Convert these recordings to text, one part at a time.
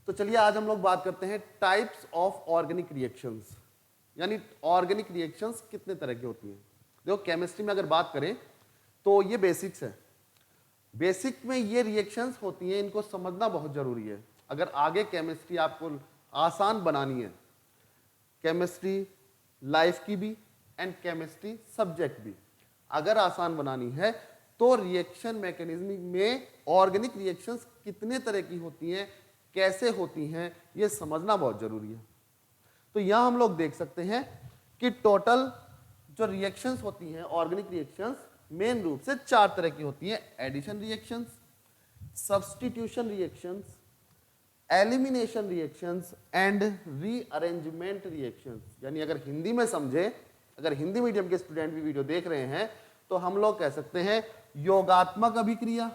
तो चलिए आज हम लोग बात करते हैं टाइप्स ऑफ ऑर्गेनिक रिएक्शंस, यानी ऑर्गेनिक रिएक्शंस कितने तरह की होती हैं। देखो केमिस्ट्री में अगर बात करें तो ये बेसिक्स है। बेसिक में ये रिएक्शंस होती हैं, इनको समझना बहुत जरूरी है। अगर आगे केमिस्ट्री आपको आसान बनानी है, केमिस्ट्री लाइफ की भी एंड केमिस्ट्री सब्जेक्ट भी अगर आसान बनानी है, तो रिएक्शन मैकेनिज्म में ऑर्गेनिक रिएक्शंस कितने तरह की होती हैं, कैसे होती हैं, ये समझना बहुत जरूरी है। तो यहां हम लोग देख सकते हैं कि टोटल जो रिएक्शंस होती हैं ऑर्गेनिक रिएक्शंस मेन रूप से 4 तरह की होती हैं। Addition reactions, substitution reactions, elimination reactions and rearrangement reactions. यानी अगर हिंदी में समझे, अगर हिंदी मीडियम के स्टूडेंट भी वीडियो देख रहे हैं तो हम लोग कह सकते हैं योगात्मक अभिक्रिया,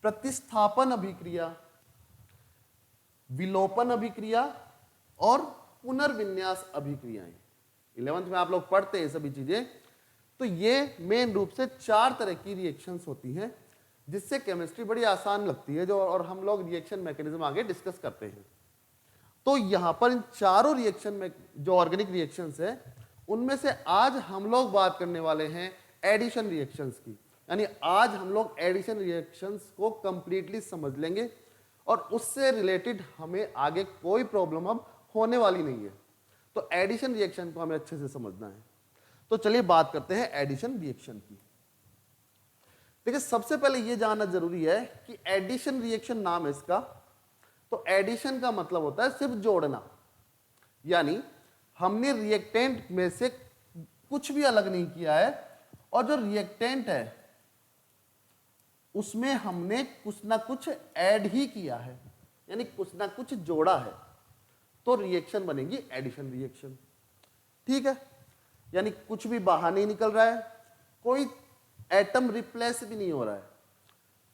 प्रतिस्थापन अभिक्रिया, विलोपन अभिक्रिया और पुनर्विन्यास अभिक्रियाएं। 11th में आप लोग पढ़ते हैं सभी चीजें। तो ये मेन रूप से 4 तरह की रिएक्शंस होती हैं, जिससे केमिस्ट्री बड़ी आसान लगती है जो, और हम लोग रिएक्शन मैकेनिज्म आगे डिस्कस करते हैं। तो यहां पर इन चारों रिएक्शन में जो ऑर्गेनिक रिएक्शंस है, उनमें से आज हम लोग बात करने वाले हैं एडिशन रिएक्शंस की। यानी आज हम लोग एडिशन रिएक्शंस को कंप्लीटली समझ लेंगे और उससे रिलेटेड हमें आगे कोई प्रॉब्लम अब होने वाली नहीं है। तो एडिशन रिएक्शन को हमें अच्छे से समझना है। तो चलिए बात करते हैं एडिशन रिएक्शन की। देखिए सबसे पहले यह जानना जरूरी है कि एडिशन रिएक्शन नाम है इसका। तो एडिशन का मतलब होता है सिर्फ जोड़ना, यानी हमने रिएक्टेंट में से कुछ भी अलग नहीं किया है और जो रिएक्टेंट है उसमें हमने कुछ ना कुछ ऐड ही किया है, यानी कुछ ना कुछ जोड़ा है, तो रिएक्शन बनेगी एडिशन रिएक्शन। ठीक है, यानी कुछ भी बाहर नहीं निकल रहा है, कोई एटम रिप्लेस भी नहीं हो रहा है।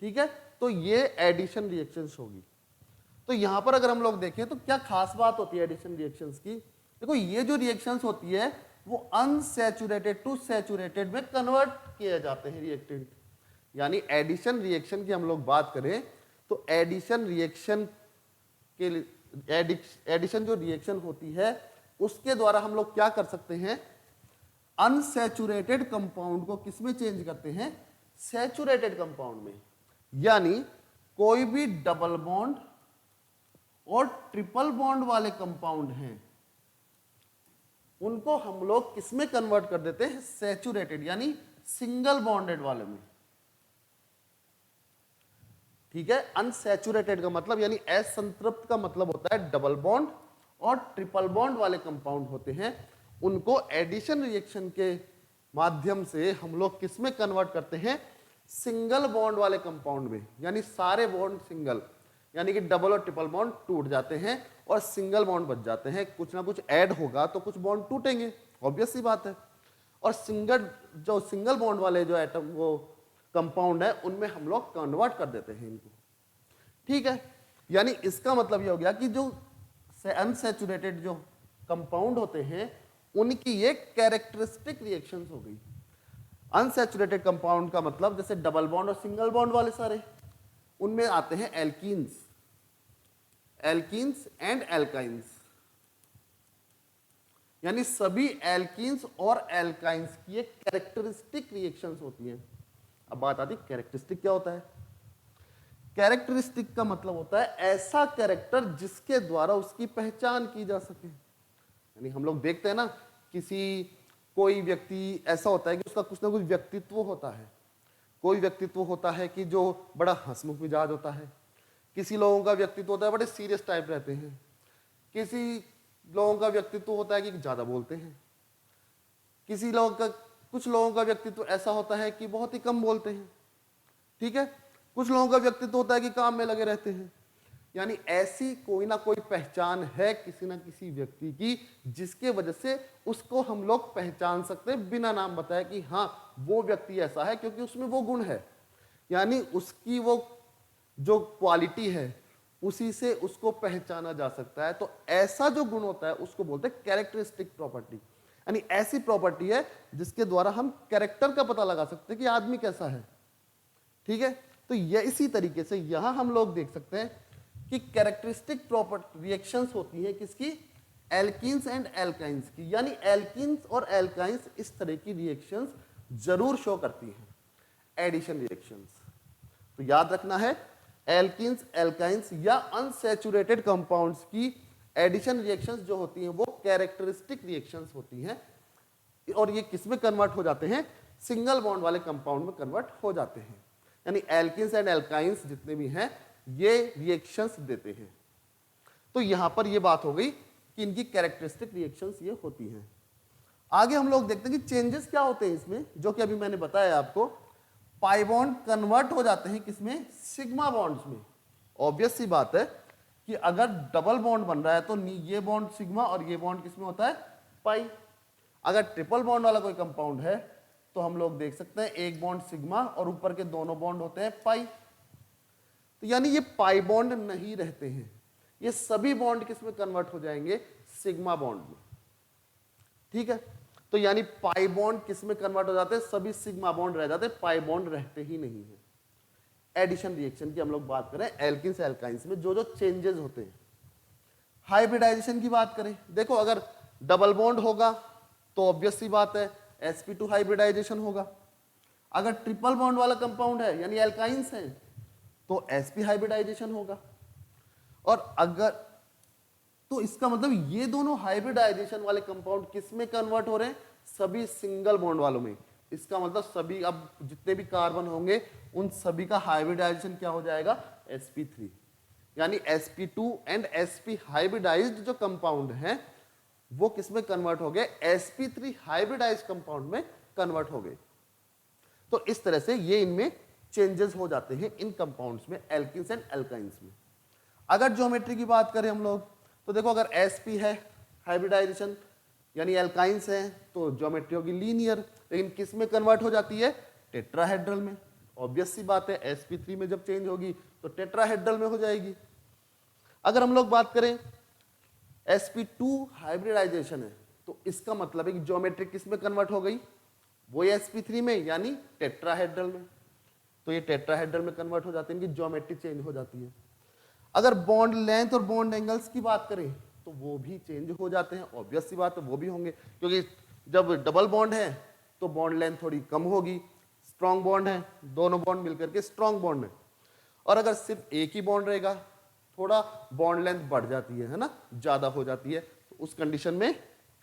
ठीक है, तो ये एडिशन रिएक्शंस होगी। तो यहां पर अगर हम लोग देखें तो क्या खास बात होती है एडिशन रिएक्शंस की। देखो ये जो रिएक्शंस होती है वो अनसैचुरेटेड टू सैचुरेटेड में कन्वर्ट किए जाते हैं रिएक्टेंट। यानी एडिशन रिएक्शन की हम लोग बात करें तो एडिशन रिएक्शन के लिए एडिशन जो रिएक्शन होती है उसके द्वारा हम लोग क्या कर सकते हैं, अनसैचुरेटेड कंपाउंड को किस में चेंज करते हैं, सैचुरेटेड कंपाउंड में। यानी कोई भी डबल बॉन्ड और ट्रिपल बॉन्ड वाले कंपाउंड हैं उनको हम लोग किस में कन्वर्ट कर देते हैं, सैचुरेटेड यानी सिंगल बॉन्डेड वाले में। ठीक है, अनसैचुरेटेड का मतलब यानी असंतृप्त का मतलब होता है डबल बॉन्ड और ट्रिपल बॉन्ड वाले कंपाउंड होते हैं, उनको एडिशन रिएक्शन के माध्यम से हम लोग किस में कन्वर्ट करते हैं, सिंगल बॉन्ड वाले कंपाउंड में। यानी सारे बॉन्ड सिंगल, यानी कि डबल और ट्रिपल बॉन्ड टूट जाते हैं और सिंगल बॉन्ड बच जाते हैं। कुछ ना कुछ ऐड होगा तो कुछ बॉन्ड टूटेंगे, ऑब्वियस सी बात है। और सिंगल बॉन्ड वाले जो एटम वो कंपाउंड है उनमें हम लोग कन्वर्ट कर देते हैं इनको। ठीक है, यानी इसका मतलब ये हो गया कि जो अनसैचुरेटेड जो कंपाउंड होते हैं उनकी ये कैरेक्टरिस्टिक रिएक्शंस हो गई। अनसैचुरेटेड कंपाउंड का मतलब जैसे डबल बॉन्ड और सिंगल बॉन्ड वाले सारे, उनमें आते हैं एल्कीन्स, एल्कीन्स एंड एल्काइंस। यानी सभी एल्कीन्स और एल्काइंस की एक कैरेक्टरिस्टिक रिएक्शंस होती हैं। अब बात आती है कैरेक्टरिस्टिक क्या होता है। कैरेक्टरिस्टिक का मतलब होता है ऐसा कैरेक्टर जिसके द्वारा उसकी पहचान की जा सके। यानी हम लोग देखते हैं ना, कोई व्यक्ति ऐसा होता है कि उसका कुछ ना कुछ व्यक्तित्व होता है। कोई व्यक्तित्व होता है कि जो बड़ा हंसमुख मिजाज होता है, किसी लोगों का व्यक्तित्व होता है बड़े सीरियस टाइप रहते हैं, किसी लोगों का व्यक्तित्व होता है कि ज्यादा बोलते हैं, कुछ लोगों का व्यक्तित्व ऐसा होता है कि बहुत ही कम बोलते हैं। ठीक है, कुछ लोगों का व्यक्तित्व होता है कि काम में लगे रहते हैं। यानी ऐसी कोई ना कोई पहचान है किसी ना किसी व्यक्ति की जिसके वजह से उसको हम लोग पहचान सकते हैं बिना नाम बताए कि हाँ वो व्यक्ति ऐसा है, क्योंकि उसमें वो गुण है। यानी उसकी वो जो क्वालिटी है उसी से उसको पहचाना जा सकता है। तो ऐसा जो गुण होता है उसको बोलते हैं कैरेक्टरिस्टिक प्रॉपर्टी। यानी ऐसी प्रॉपर्टी है जिसके द्वारा हम कैरेक्टर का पता लगा सकते हैं कि आदमी कैसा है। ठीक है, तो ये इसी तरीके से यहां हम लोग देख सकते हैं कि कैरेक्टरिस्टिक प्रॉपर्टी रिएक्शंस होती हैं किसकी, एल्कीन्स एंड एल्काइंस की, यानी एल्कीन्स और एल्काइंस इस तरह की रिएक्शंस जरूर शो करती हैं, एडिशन रिएक्शंस। तो याद रखना है एल्कीन्स एल्काइंस या अनसैचुरेटेड कंपाउंड्स की एडिशन रिएक्शंस जो होती हैं वो कैरेक्टरिस्टिक रिएक्शंस होती हैं, और ये किस में कन्वर्ट हो जाते हैं, सिंगल बॉन्ड वाले कंपाउंड में कन्वर्ट हो जाते हैं। यानी एल्कीन्स एंड एल्काइंस जितने भी हैं ये रिएक्शंस देते हैं। तो यहां पर ये बात हो गई कि इनकी कैरेक्टरिस्टिक रिएक्शंस ये होती हैं। आगे हम लोग देखते हैं कि चेंजेस क्या होते हैं इसमें, जो कि अभी मैंने बताया आपको, पाई बॉन्ड कन्वर्ट हो जाते हैं किसमें, सिग्मा बॉन्ड्स में। ऑब्वियस सी बात है कि अगर डबल बॉन्ड बन रहा है तो ये बॉन्ड सिग्मा और ये बॉन्ड किसमें होता है, पाई। अगर ट्रिपल बॉन्ड वाला कोई कंपाउंड है तो हम लोग देख सकते हैं एक बॉन्ड सिग्मा और ऊपर के दोनों बॉन्ड होते हैं पाई। तो यानी ये पाई बॉन्ड नहीं रहते हैं, ये सभी बॉन्ड किसमें कन्वर्ट हो जाएंगे, सिग्मा बॉन्ड में। ठीक है, तो यानी पाई बॉन्ड किसमें कन्वर्ट हो जाते हैं, सभी सिग्मा बॉन्ड रह जाते हैं, पाई बॉन्ड रहते ही नहीं है। एडिशन रिएक्शन की हम लोग बात करें एल्किन्स एल्काइंस में जो जो चेंजेस होते हैं। हाइब्रिडाइजेशन की बात करें, देखो अगर डबल बॉन्ड होगा तो ऑब्वियस सी बात है sp2 हाइब्रिडाइजेशन होगा। अगर ट्रिपल बॉन्ड वाला कंपाउंड है यानी एल्काइंस है तो sp हाइब्रिडाइजेशन होगा। और अगर तो इसका मतलब ये दोनों हाइब्रिडाइजेशन वाले कंपाउंड किस में कन्वर्ट हो रहे हैं, सभी सिंगल बॉन्ड वालों में। इसका मतलब सभी अब जितने भी कार्बन होंगे उन सभी का हाइब्रिडाइजेशन क्या हो जाएगा, sp3। यानी sp2 एंड sp हाइब्रिडाइज्ड जो कंपाउंड हैं वो किस में कन्वर्ट हो गए, sp3 हाइब्रिडाइज्ड कंपाउंड में कन्वर्ट हो गए। तो इस तरह से ये इनमें चेंजेस हो जाते हैं इन कंपाउंड्स में, एल्किन्स एंड एल्काइंस में। अगर ज्योमेट्री की बात करें हम लोग तो देखो अगर sp है हाइब्रिडाइजेशन यानी एल्काइंस है तो ज्योमेट्री होगी लीनियर, लेकिन किस में कन्वर्ट हो जाती है, टेट्राहेड्रल में। ऑब्वियस सी बात है sp3 में जब चेंज होगी तो टेट्राहेड्रल में हो जाएगी। अगर हम लोग बात करें sp2 हाइब्रिडाइजेशन है तो इसका मतलब है कि ज्योमेट्री किस में कन्वर्ट हो गई, वो sp3 में यानी टेट्राहेड्रल में। तो ये टेट्राहेड्रल में कन्वर्ट हो जाते हैं, इनकी ज्योमेट्री चेंज हो जाती है। अगर बॉन्ड लेंथ और बॉन्ड एंगल्स की बात करें तो वो भी चेंज हो जाते हैं, ऑब्वियस सी बात है वो भी होंगे, क्योंकि जब डबल बॉन्ड है तो बॉन्ड लेंथ थोड़ी कम होगी, स्ट्रॉन्ग बॉन्ड है दोनों बॉन्ड मिलकर के स्ट्रॉन्ग बॉन्ड है। और अगर सिर्फ एक ही बॉन्ड रहेगा थोड़ा बॉन्ड लेंथ बढ़ जाती है ना, ज्यादा हो जाती है, तो उस कंडीशन में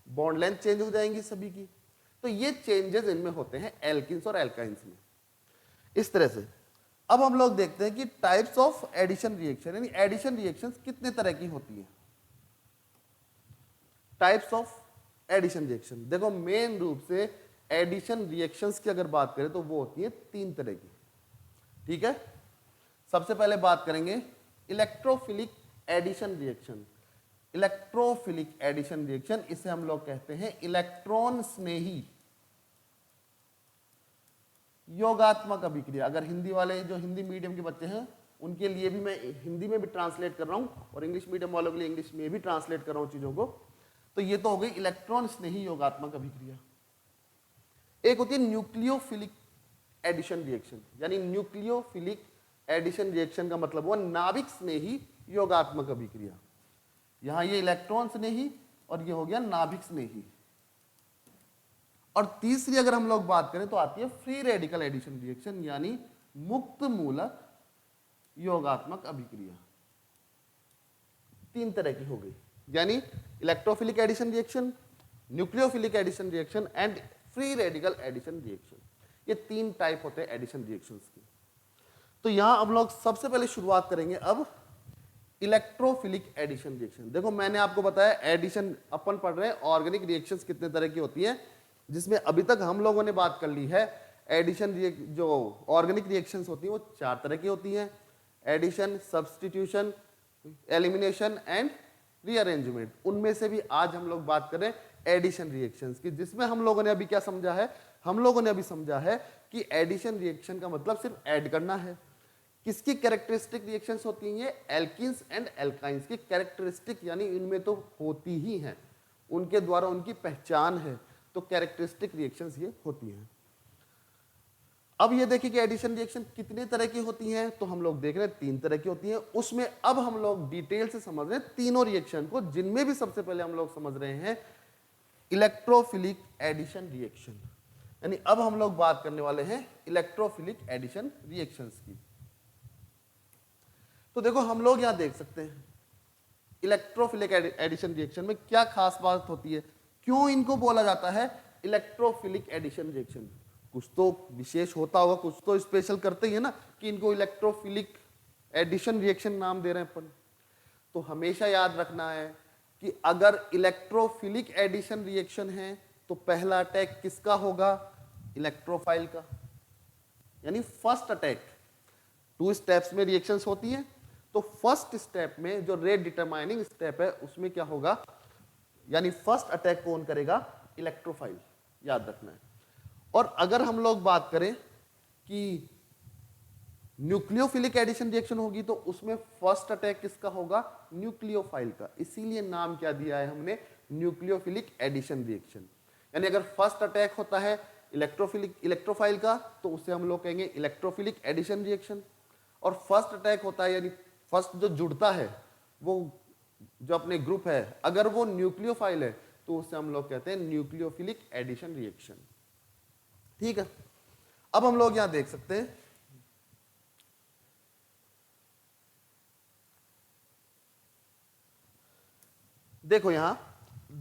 बॉन्ड लेंथ चेंज हो जाएंगी सभी की। तो ये चेंजेस इनमें होते हैं एल्किन्स और एल्काइंस में। इस तरह से अब हम लोग देखते हैं कि टाइप्स ऑफ एडिशन रिएक्शन, यानी एडिशन रिएक्शंस कितने तरह की होती है। टाइप्स ऑफ एडिशन रिएक्शन, देखो मेन रूप से एडिशन रिएक्शंस की अगर बात करें तो वो होती है 3 तरह की। ठीक है, सबसे पहले बात करेंगे electrophilic addition reaction. Electrophilic addition reaction इसे हम लोग कहते हैं इलेक्ट्रॉन स्नेही योगात्मक अभिक्रिया। अगर हिंदी वाले जो हिंदी मीडियम के बच्चे हैं उनके लिए भी मैं हिंदी में भी ट्रांसलेट कर रहा हूं और इंग्लिश मीडियम वालों के लिए इंग्लिश में भी ट्रांसलेट कर रहा हूं चीजों को। तो ये तो हो गई इलेक्ट्रॉन स्नेही योगात्मक अभिक्रिया। एक होती है न्यूक्लियोफिलिक एडिशन रिएक्शन, यानी न्यूक्लियोफिलिक एडिशन रिएक्शन का मतलब हुआ नाभिक स्नेही योगात्मक अभिक्रिया। यहां ये इलेक्ट्रॉन स्नेही और ये हो गया नाभिक स्नेही। और तीसरी अगर हम लोग बात करें तो आती है फ्री रेडिकल एडिशन रिएक्शन, यानी मुक्त मूलक योगात्मक अभिक्रिया। 3 तरह की हो गई, यानी electrophilic addition reaction, nucleophilic addition reaction and free radical addition reaction. ये 3 टाइप होते हैं एडिशन रिएक्शंस की। तो यहां हम लोग सबसे पहले शुरुआत करेंगे अब इलेक्ट्रोफिलिक एडिशन रिएक्शन। देखो मैंने आपको बताया एडिशन अपन पढ़ रहे हैं ऑर्गेनिक रिएक्शंस कितने तरह की होती है, जिसमें अभी तक हम लोगों ने बात कर ली है एडिशन जो ऑर्गेनिक रिएक्शंस होती हैं वो 4 तरह की होती हैं, addition, substitution, elimination and rearrangement. उनमें से भी आज हम लोग बात करें एडिशन रिएक्शंस की, जिसमें हम लोगों ने अभी क्या समझा है, हम लोगों ने अभी समझा है कि एडिशन रिएक्शन का मतलब सिर्फ ऐड करना है। किसकी कैरेक्टरिस्टिक रिएक्शंस होती हैं, ये एल्किन्स एंड एल्काइंस की कैरेक्टरिस्टिक, यानी इनमें तो होती ही हैं, उनके द्वारा उनकी पहचान है, तो कैरेक्टरिस्टिक रिएक्शंस ये होती हैं। अब ये देखिए कि एडिशन रिएक्शन कितने तरह की होती हैं, तो हम लोग देख रहे हैं 3 तरह की होती हैं। उसमें अब हम लोग डिटेल से समझ रहे हैं तीनों रिएक्शन को, जिनमें भी सबसे पहले हम लोग समझ रहे हैं इलेक्ट्रोफिलिक एडिशन रिएक्शन। यानी अब हम लोग बात करने वाले हैं इलेक्ट्रोफिलिक एडिशन रिएक्शंस की। तो देखो हम लोग यहां देख सकते हैं इलेक्ट्रोफिलिक एडिशन रिएक्शन में क्या खास बात होती है, क्यों इनको बोला जाता है इलेक्ट्रोफिलिक एडिशन रिएक्शन। कुछ तो विशेष होता होगा, कुछ तो स्पेशल करते ही है ना कि इनको इलेक्ट्रोफिलिक एडिशन रिएक्शन नाम दे रहे हैं अपन। तो हमेशा याद रखना है कि अगर इलेक्ट्रोफिलिक एडिशन रिएक्शन है तो पहला अटैक किसका होगा, इलेक्ट्रोफाइल का। यानी फर्स्ट अटैक, 2 स्टेप्स में रिएक्शंस होती हैं, तो फर्स्ट स्टेप में जो रेट डिटरमाइनिंग स्टेप है उसमें क्या होगा, यानी फर्स्ट अटैक कौन करेगा, इलेक्ट्रोफाइल, याद रखना है। और अगर हम लोग बात करें कि न्यूक्लियोफिलिक एडिशन रिएक्शन होगी तो उसमें फर्स्ट अटैक किसका होगा, न्यूक्लियोफाइल का। इसीलिए नाम क्या दिया है हमने, न्यूक्लियोफिलिक एडिशन रिएक्शन। यानी अगर फर्स्ट अटैक होता है इलेक्ट्रोफाइल का तो उसे हम लोग कहेंगे इलेक्ट्रोफिलिक एडिशन रिएक्शन। और फर्स्ट अटैक होता है यानी फर्स्ट जो जुड़ता है वो जो अपने ग्रुप है, अगर वो न्यूक्लियोफाइल है तो उसे हम लोग कहते हैं न्यूक्लियोफिलिक एडिशन रिएक्शन। ठीक है, अब हम लोग यहां देख सकते हैं देखो यहां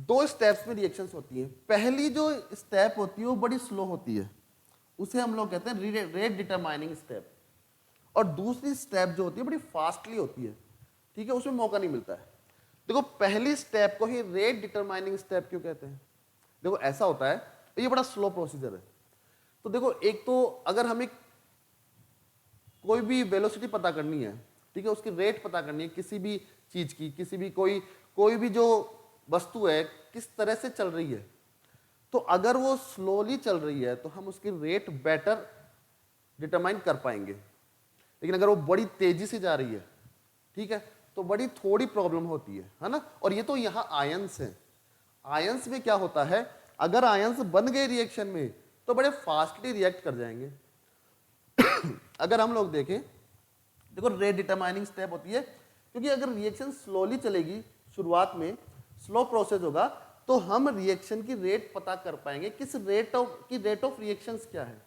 2 स्टेप्स में रिएक्शंस होती हैं। पहली जो स्टेप होती है वो बड़ी स्लो होती है, उसे हम लोग कहते हैं रेट डिटरमाइनिंग स्टेप। और दूसरी स्टेप जो होती है बड़ी फास्टली होती है, ठीक है, उसमें मौका नहीं मिलता है। देखो पहली स्टेप को ही रेट डिटरमाइनिंग स्टेप क्यों कहते हैं, देखो ऐसा होता है, तो ये बड़ा स्लो प्रोसीजर है। तो देखो एक तो अगर हमें कोई भी वेलोसिटी पता करनी है, ठीक है, उसकी रेट पता करनी है किसी भी चीज की, किसी भी कोई भी जो वस्तु है किस तरह से चल रही है, तो अगर वो स्लोली चल रही है तो हम उसकी रेट बेटर डिटरमाइन कर पाएंगे। लेकिन अगर वो बड़ी तेजी से जा रही है, ठीक है, तो बड़ी थोड़ी प्रॉब्लम होती है ना। और ये तो यहाँ आयंस है, आयंस में क्या होता है, अगर आयंस बन गए रिएक्शन में तो बड़े फास्टली रिएक्ट कर जाएंगे। अगर हम लोग देखें, देखो रेट डिटरमाइनिंग स्टेप होती है क्योंकि अगर रिएक्शन स्लोली चलेगी, शुरुआत में स्लो प्रोसेस होगा, तो हम रिएक्शन की रेट पता कर पाएंगे, किस रेट ऑफ रिएक्शंस क्या है,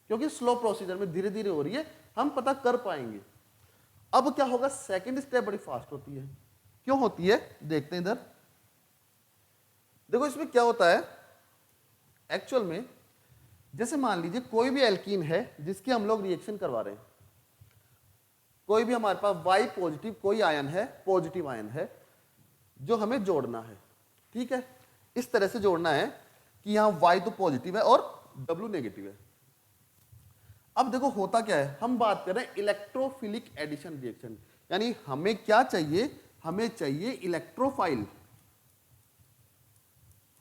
क्योंकि स्लो प्रोसीजर में धीरे धीरे हो रही है, हम पता कर पाएंगे। अब क्या होगा, सेकंड स्टेप बड़ी फास्ट होती है। क्यों होती है, देखते हैं इधर। देखो इसमें क्या होता है एक्चुअल में, जैसे मान लीजिए कोई भी एल्कीन है जिसकी हम लोग रिएक्शन करवा रहे हैं, कोई भी हमारे पास Y पॉजिटिव कोई आयन है, पॉजिटिव आयन है जो हमें जोड़ना है, ठीक है, इस तरह से जोड़ना है कि यहां Y तो पॉजिटिव है और W नेगेटिव है। अब देखो होता क्या है, हम बात कर रहे हैं इलेक्ट्रोफिलिक एडिशन रिएक्शन, यानी हमें क्या चाहिए, हमें चाहिए इलेक्ट्रोफाइल,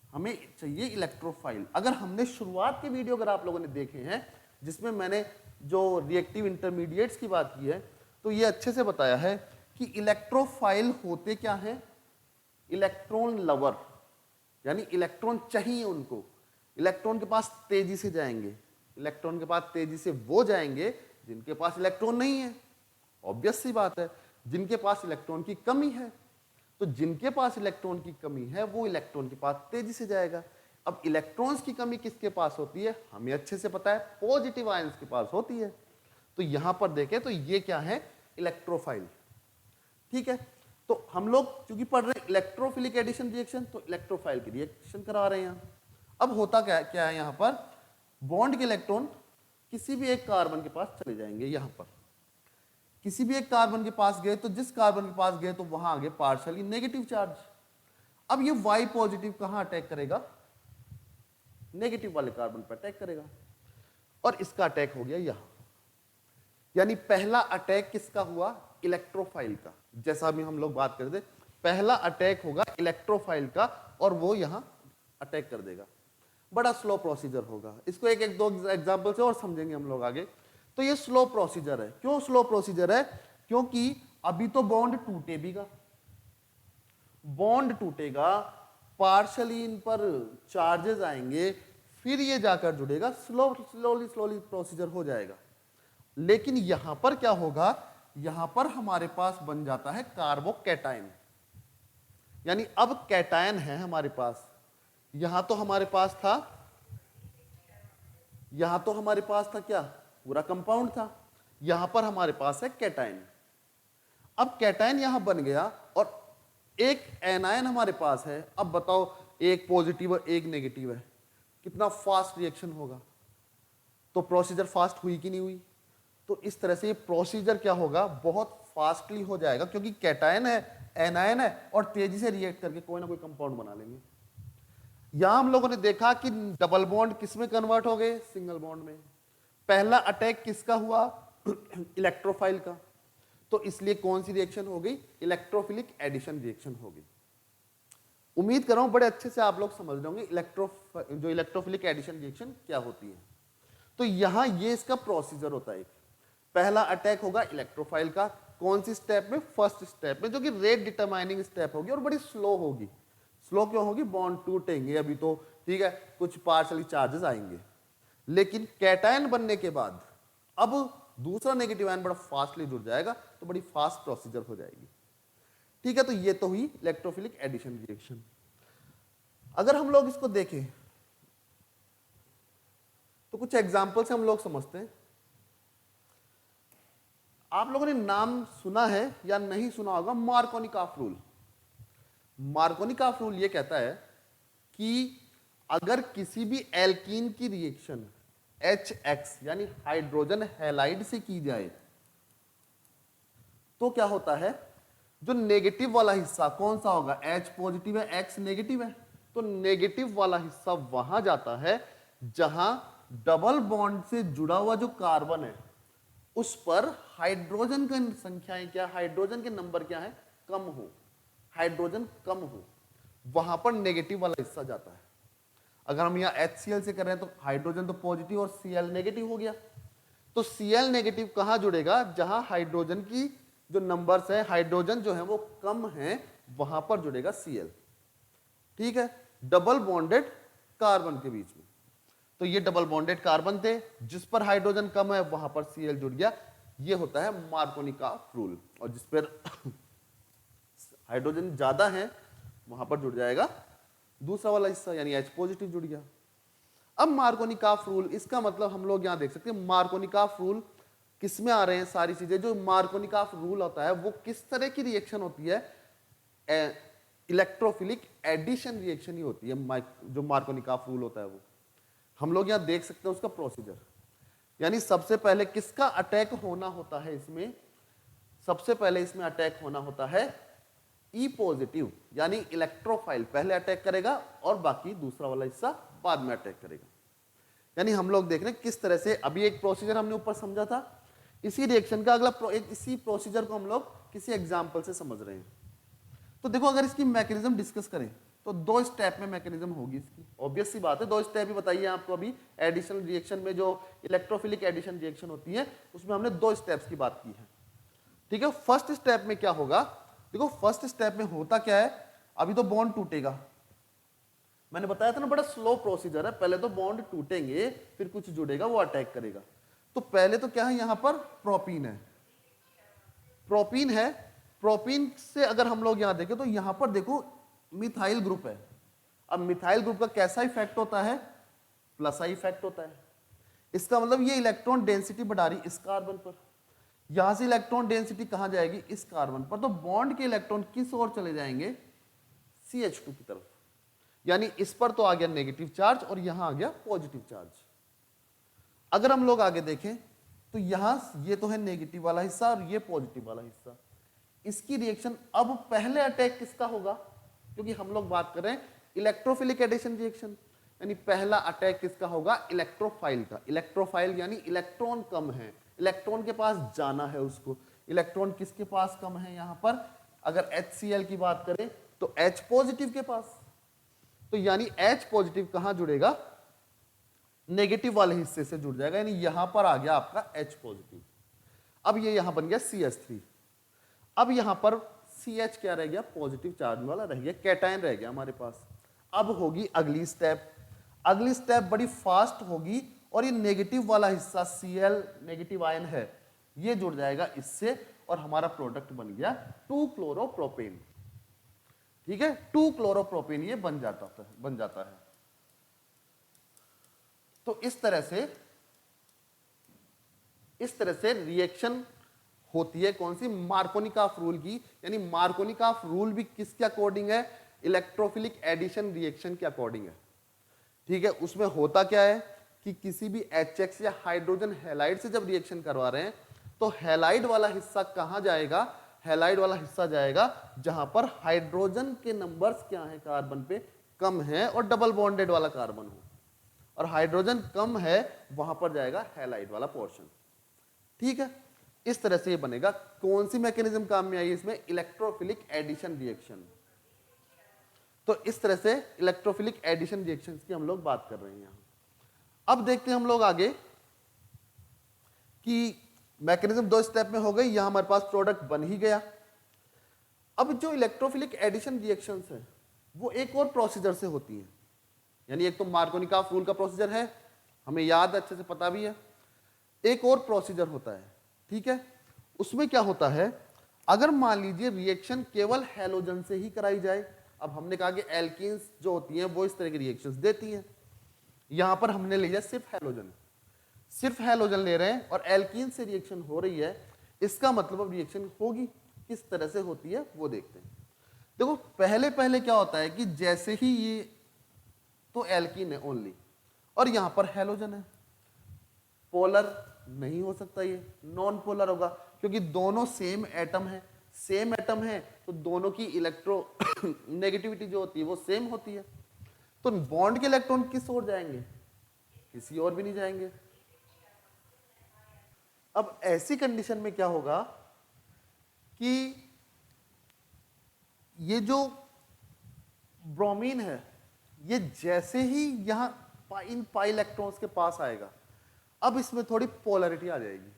हमें चाहिए इलेक्ट्रोफाइल। अगर हमने शुरुआत के वीडियो अगर आप लोगों ने देखे हैं जिसमें मैंने जो रिएक्टिव इंटरमीडिएट्स की बात की है, तो ये अच्छे से बताया है कि इलेक्ट्रोफाइल होते क्या हैं, इलेक्ट्रॉन लवर, यानी इलेक्ट्रॉन चाहिए उनको, इलेक्ट्रॉन के पास तेजी से जाएंगे, इलेक्ट्रॉन के पास तेजी से वो जाएंगे जिनके पास इलेक्ट्रॉन नहीं है। ऑब्वियस सी बात है, जिनके पास इलेक्ट्रॉन की कमी है, तो जिनके पास इलेक्ट्रॉन की कमी है वो इलेक्ट्रॉन के पास तेजी से जाएगा। अब इलेक्ट्रॉन्स की कमी किसके पास होती है, हमें अच्छे से पता है, पॉजिटिव आयंस के पास होती है। तो यहां पर देखें तो ये क्या है, इलेक्ट्रोफाइल, ठीक है। तो हम लोग क्योंकि पढ़ रहे हैं इलेक्ट्रोफिलिक एडिशन रिएक्शन, तो इलेक्ट्रोफाइल की रिएक्शन करा रहे हैं यहाँ। अब होता क्या है, यहाँ पर बॉन्ड के इलेक्ट्रॉन किसी भी एक कार्बन के पास चले जाएंगे, यहाँ पर किसी भी एक कार्बन के पास गए तो जिस कार्बन के पास गए तो वहां आगे पार्शियली नेगेटिव चार्ज। अब ये Y पॉजिटिव कहां अटैक करेगा, नेगेटिव वाले कार्बन पर अटैक करेगा, और इसका अटैक हो गया यहां। यानी पहला अटैक किसका हुआ, इलेक्ट्रोफाइल का। जैसा अभी हम लोग बात करते, पहला अटैक होगा इलेक्ट्रोफाइल का और वो यहां अटैक कर देगा। बड़ा स्लो प्रोसीजर होगा, इसको एक दो एग्जांपल से और समझेंगे हम लोग आगे। तो ये स्लो प्रोसीजर है। क्यों स्लो प्रोसीजर है, क्योंकि अभी तो बॉन्ड टूटेगा, बॉन्ड टूटेगा, पार्शियली इन पर चार्जेस आएंगे, फिर ये जाकर जुड़ेगा, स्लोली प्रोसीजर हो जाएगा। लेकिन यहां पर क्या होगा, यहां पर हमारे पास बन जाता है कार्बोकैटायन, यानी अब कैटायन है हमारे पास। यहां तो हमारे पास था, यहां तो हमारे पास था क्या, पूरा कंपाउंड था, यहां पर हमारे पास है कैटायन। अब कैटायन यहां बन गया और एक एनायन हमारे पास है। अब बताओ, एक पॉजिटिव और एक नेगेटिव है, कितना फास्ट रिएक्शन होगा। तो प्रोसीजर फास्ट हुई कि नहीं हुई। तो इस तरह से ये प्रोसीजर क्या होगा, बहुत फास्टली हो जाएगा, क्योंकि कैटायन है, एनायन है, और तेजी से रिएक्ट करके कोई ना कोई कंपाउंड बना लेंगे। यहां हम लोगों ने देखा कि डबल बॉन्ड किस में कन्वर्ट हो गए, सिंगल बॉन्ड में। पहला अटैक किसका हुआ, इलेक्ट्रोफाइल का। तो इसलिए कौन सी रिएक्शन हो गई, इलेक्ट्रोफिलिक एडिशन रिएक्शन हो गई। उम्मीद कर रहा हूं बड़े अच्छे से आप लोग समझ रहे होंगे जो इलेक्ट्रोफिलिक एडिशन रिएक्शन क्या होती है। तो यहां ये इसका प्रोसीजर होता है। पहला अटैक होगा इलेक्ट्रोफाइल का, कौन सी स्टेप में, फर्स्ट स्टेप में, जो कि रेट डिटरमाइनिंग स्टेप होगी और बड़ी स्लो होगी। स्लो क्यों होगी, बॉन्ड टूटेंगे अभी तो, ठीक है, कुछ पार्शली चार्जेस आएंगे। लेकिन कैटायन बनने के बाद अब दूसरा नेगेटिव आयन बड़ा फास्टली जुड़ जाएगा, तो बड़ी फास्ट प्रोसीजर हो जाएगी। ठीक है, तो ये तो हुई इलेक्ट्रोफिलिक एडिशन रिएक्शन। अगर हम लोग इसको देखें तो कुछ एग्जांपल से हम लोग समझते हैं। आप लोगों ने नाम सुना है या नहीं सुना होगा, मार्कोनिकॉफ रूल। मार्कोनिकॉफ रूल ये कहता है कि अगर किसी भी एल्कीन की रिएक्शन HX यानी हाइड्रोजन हैलाइड से की जाए तो क्या होता है, जो नेगेटिव वाला हिस्सा कौन सा होगा, H पॉजिटिव है, X नेगेटिव है, तो नेगेटिव वाला हिस्सा वहां जाता है जहां डबल बॉन्ड से जुड़ा हुआ जो कार्बन है उस पर हाइड्रोजन की संख्याएं क्या, हाइड्रोजन के नंबर क्या है, कम हो, हाइड्रोजन कम हो, वहां पर नेगेटिव वाला हिस्सा जाता है। अगर हम यहाँ HCl से कर रहे हैं तो हाइड्रोजन तो पॉजिटिव और Cl नेगेटिव हो गया, तो Cl नेगेटिव कहां जुड़ेगा, जहां हाइड्रोजन की जो नंबर्स है, हाइड्रोजन जो है वो कम है, वहां पर जुड़ेगा Cl। ठीक है, डबल बॉन्डेड कार्बन के बीच में। तो ये डबल बॉन्डेड कार्बन थे, जिस पर हाइड्रोजन कम है वहां पर Cl जुड़ गया। ये होता है मार्कोनिकॉफ रूल। और जिस पर हाइड्रोजन ज्यादा है वहां पर जुड़ जाएगा दूसरा वाला हिस्सा, यानी H पॉजिटिव जुड़ गया। अब मार्कोनिकॉफ रूल, इसका मतलब हम लोग यहां देख सकते हैं मार्कोनिकॉफ रूल किस में आ रहे हैं सारी चीजें। जो मार्कोनिकॉफ रूल होता है वो किस तरह की रिएक्शन होती है, इलेक्ट्रोफिलिक एडिशन रिएक्शन ही होती है। जो मार्कोनिकॉफ रूल होता है वो हम लोग यहां देख सकते हैं उसका प्रोसीजर। यानी सबसे पहले किसका अटैक होना होता है इसमें, सबसे पहले इसमें अटैक होना होता है E पॉजिटिव, यानी इलेक्ट्रोफाइल पहले अटैक करेगा और बाकी दूसरा वाला हिस्सा बाद में अटैक करेगा। यानी हम लोग देख रहे हैं किस तरह से, अभी एक प्रोसीजर हमने ऊपर समझा था, इसी रिएक्शन का अगला इसी प्रोसीजर को हम लोग किसी एग्जांपल से समझ रहे हैं। तो देखो, अगर इसकी मैकेनिज्म डिस्कस करें तो दो स्टेप में मैकेनिज्म होगी इसकी, ऑब्वियस सी बात है। दो स्टेप ही बताइए आपको, अभी एडिशनल रिएक्शन में जो इलेक्ट्रोफिलिक एडिशन रिएक्शन होती है उसमें हमने दो स्टेप्स की बात की है। ठीक है, फर्स्ट स्टेप में क्या होगा, देखो फर्स्ट स्टेप में होता क्या है, अभी तो बॉन्ड टूटेगा, मैंने बताया था ना बड़ा स्लो प्रोसीजर है। पहले तो बॉन्ड टूटेंगे, फिर कुछ जुड़ेगा, वो अटैक करेगा। तो पहले तो क्या है, यहां पर प्रोपीन है, प्रोपीन है। प्रोपीन से अगर हम लोग यहां देखें तो यहां पर देखो मिथाइल ग्रुप है। अब मिथाइल ग्रुप का कैसा इफेक्ट होता है, प्लस आई इफेक्ट होता है। इसका मतलब ये इलेक्ट्रॉन डेंसिटी बढ़ा रही इस कार्बन पर, यहां से इलेक्ट्रॉन डेंसिटी कहां जाएगी, इस कार्बन पर। तो बॉन्ड के इलेक्ट्रॉन किस ओर चले जाएंगे, CH2 की तरफ। यानी इस पर तो आ गया नेगेटिव चार्ज और यहां आ गया पॉजिटिव चार्ज। अगर हम लोग आगे देखें तो यहां ये तो है नेगेटिव वाला हिस्सा और ये पॉजिटिव वाला हिस्सा। इसकी रिएक्शन, अब पहले अटैक किसका होगा, क्योंकि हम लोग बात कर रहे हैं इलेक्ट्रोफिलिक एडिशन रिएक्शन, यानी पहला अटैक किसका होगा, इलेक्ट्रोफाइल का। इलेक्ट्रोफाइल यानी इलेक्ट्रॉन कम है, इलेक्ट्रॉन के पास जाना है उसको। इलेक्ट्रॉन किसके पास कम है, यहां पर अगर HCl की बात करें तो H पॉजिटिव के पास। तो यानी H पॉजिटिव कहां जुड़ेगा, नेगेटिव वाले हिस्से से जुड़ जाएगा, यानी यहां पर आ गया आपका H पॉजिटिव। अब ये यहां बन गया CH3। अब यहां पर CH क्या रह गया, पॉजिटिव चार्ज वाला रह गया, कैटायन रह गया हमारे पास। अब होगी अगली स्टेप। अगली स्टेप बड़ी फास्ट होगी और ये नेगेटिव वाला हिस्सा Cl नेगेटिव आयन है ये जुड़ जाएगा इससे और हमारा प्रोडक्ट बन गया 2 क्लोरोप्रोपेन। ठीक है, 2 क्लोरोप्रोपेन ये बन जाता है। तो इस तरह से रिएक्शन होती है कौन सी, मार्कोनिकॉफ रूल की। यानी मार्कोनिकॉफ रूल भी किसके अकॉर्डिंग है, इलेक्ट्रोफिलिक एडिशन रिएक्शन के अकॉर्डिंग है। ठीक है, उसमें होता क्या है कि किसी भी HX या हाइड्रोजन हैलाइड से जब रिएक्शन करवा रहे हैं तो हैलाइड वाला हिस्सा कहां जाएगा, हैलाइड वाला हिस्सा जाएगा जहां पर हाइड्रोजन के नंबर्स क्या है कार्बन पे कम है और डबल बॉन्डेड वाला कार्बन हो, और हाइड्रोजन कम है वहां पर जाएगा हैलाइड वाला पोर्शन। ठीक है, इस तरह से ये बनेगा। कौन सी मैकेनिज्म काम में आई इसमें, इलेक्ट्रोफिलिक एडिशन रिएक्शन। तो इस तरह से इलेक्ट्रोफिलिक एडिशन रिएक्शंस की हम लोग बात कर रहे हैं यहां। अब देखते हैं हम लोग आगे कि मैकेनिज्म 2 स्टेप में हो गई, यहां हमारे पास प्रोडक्ट बन ही गया। अब जो इलेक्ट्रोफिलिक एडिशन रिएक्शंस है वो एक और प्रोसीजर से होती है। यानी एक तो मार्कोनिकॉफ रूल का प्रोसीजर है, हमें याद अच्छे से पता भी है। एक और प्रोसीजर होता है, ठीक है, उसमें क्या होता है, अगर मान लीजिए रिएक्शन केवल हैलोजन से ही कराई जाए। अब हमने कहा कि एल्कीन्स जो होती हैं वो इस तरह की रिएक्शंस देती हैं, यहां पर हमने लिया सिर्फ हैलोजन ले रहे हैं और एल्कीन से रिएक्शन हो रही है। इसका मतलब अब रिएक्शन होगी, किस तरह से होती है वो देखते हैं। देखो पहले क्या होता है कि जैसे ही ये तो एल्कीन है ओनली और यहां पर हैलोजन है, पोलर नहीं हो सकता, ये नॉन पोलर होगा क्योंकि दोनों सेम एटम है तो दोनों की इलेक्ट्रो नेगेटिविटी जो होती है वो सेम होती है। तो बॉन्ड के इलेक्ट्रॉन किस ओर जाएंगे, किसी और भी नहीं जाएंगे। अब ऐसी कंडीशन में क्या होगा कि ये जो ब्रोमीन है ये जैसे ही यहां इन पाई इलेक्ट्रॉन्स के पास आएगा, अब इसमें थोड़ी पोलैरिटी आ जाएगी।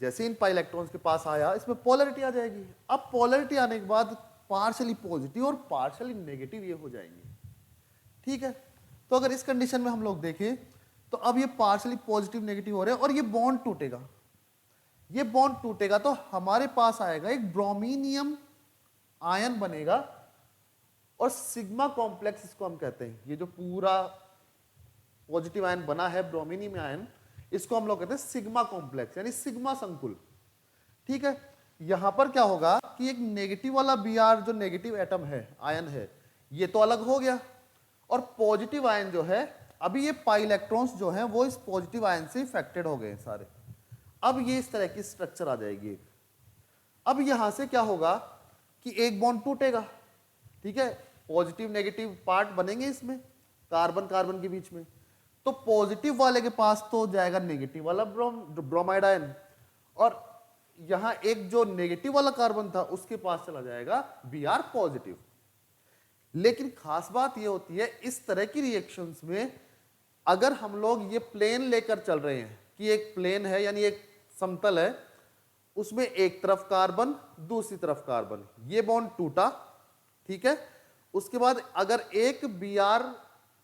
जैसे इन पाई इलेक्ट्रॉन्स के पास आया इसमें पोलैरिटी आ जाएगी। अब पोलैरिटी आने के बाद पार्शियली पॉजिटिव और पार्शियली नेगेटिव ये हो जाएंगे। ठीक है, तो अगर इस कंडीशन में हम लोग देखें तो अब ये पार्शियली पॉजिटिव नेगेटिव हो रहे हैं और ये बॉन्ड टूटेगा तो हमारे पास आएगा एक ब्रोमीनियम आयन बनेगा और सिग्मा कॉम्प्लेक्स इसको हम कहते हैं। ये जो पूरा पॉजिटिव आयन बना है ब्रोमीनियम आयन, इसको हम लोग कहते हैं सिग्मा कॉम्प्लेक्स यानी सिग्मा संकुल। ठीक है, यहां पर क्या होगा कि एक नेगेटिव वाला Br जो नेगेटिव एटम है आयन है ये तो अलग हो गया और पॉजिटिव आयन जो है, अभी ये पाई इलेक्ट्रॉन्स जो हैं वो इस पॉजिटिव आयन से इफेक्टेड हो गए सारे। अब ये इस तरह की स्ट्रक्चर आ जाएगी। अब यहां से क्या होगा कि एक बॉन्ड टूटेगा, ठीक है, पॉजिटिव नेगेटिव पार्ट बनेंगे इसमें कार्बन के बीच में। तो पॉजिटिव वाले के पास तो जाएगा नेगेटिव वाला ब्रोमाइड आयन और यहां एक जो नेगेटिव वाला कार्बन था उसके पास चला जाएगा Br पॉजिटिव। लेकिन खास बात यह होती है इस तरह की रिएक्शंस में अगर हम लोग ये प्लेन लेकर चल रहे हैं कि एक प्लेन है यानी एक समतल है, उसमें एक तरफ कार्बन दूसरी तरफ कार्बन, ये बॉन्ड टूटा, ठीक है। उसके बाद अगर एक Br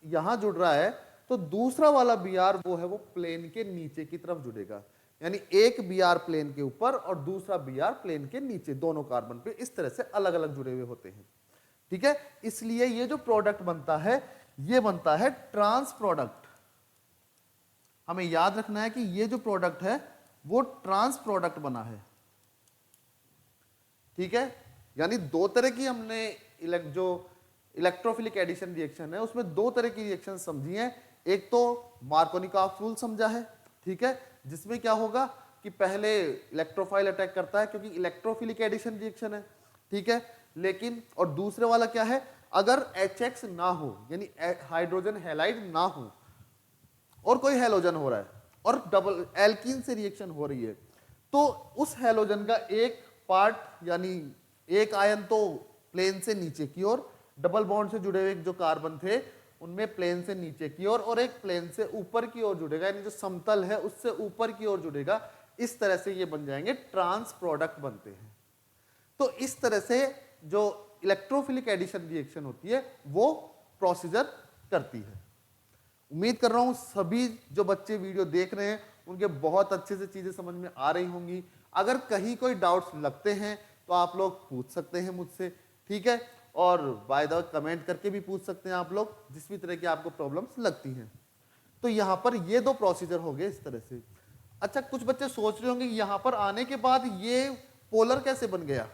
यहां जुड़ रहा है तो दूसरा वाला Br वो है वो प्लेन के नीचे की तरफ जुड़ेगा, यानी एक Br प्लेन के ऊपर और दूसरा Br प्लेन के नीचे, दोनों कार्बन पे इस तरह से अलग अलग जुड़े हुए होते हैं, ठीक है। इसलिए ये जो प्रोडक्ट बनता है ये बनता है ट्रांस प्रोडक्ट। हमें याद रखना है कि ये जो प्रोडक्ट है वो ट्रांस प्रोडक्ट बना है, ठीक है। यानी दो तरह की हमने जो इलेक्ट्रोफिलिक एडिशन रिएक्शन है उसमें दो तरह की रिएक्शन समझी है। एक तो मार्कोनिकॉफ रूल समझा है, ठीक है, जिसमें क्या होगा कि पहले इलेक्ट्रोफाइल अटैक करता है क्योंकि इलेक्ट्रोफिलिक एडिशन रिएक्शन है, ठीक है। लेकिन और दूसरे वाला क्या है, अगर HX ना हो यानी हाइड्रोजन हैलाइड ना हो और कोई हैलोजन हो रहा है और डबल एल्कीन से रिएक्शन हो रही है तो उस हैलोजन का एक पार्ट यानी एक आयन तो प्लेन से नीचे की ओर, डबल बॉन्ड से जुड़े हुए जो कार्बन थे उनमें प्लेन से नीचे की ओर और एक प्लेन से ऊपर की ओर जुड़ेगा, यानी जो समतल है उससे ऊपर की ओर जुड़ेगा। इस तरह से ये बन जाएंगे, ट्रांस प्रोडक्ट बनते हैं। तो इस तरह से जो इलेक्ट्रोफिलिक एडिशन रिएक्शन होती है वो प्रोसीजर करती है। उम्मीद कर रहा हूं सभी जो बच्चे वीडियो देख रहे हैं उनके बहुत अच्छे से चीजें समझ में आ रही होंगी। अगर कहीं कोई डाउट्स लगते हैं तो आप लोग पूछ सकते हैं मुझसे, ठीक है। और बाय द वे कमेंट करके भी पूछ सकते हैं आप लोग, जिस भी तरह की आपको प्रॉब्लम्स लगती हैं। तो यहाँ पर ये दो प्रोसीजर हो गए इस तरह से। अच्छा, कुछ बच्चे सोच रहे होंगे यहाँ पर आने के बाद ये पोलर कैसे बन गया,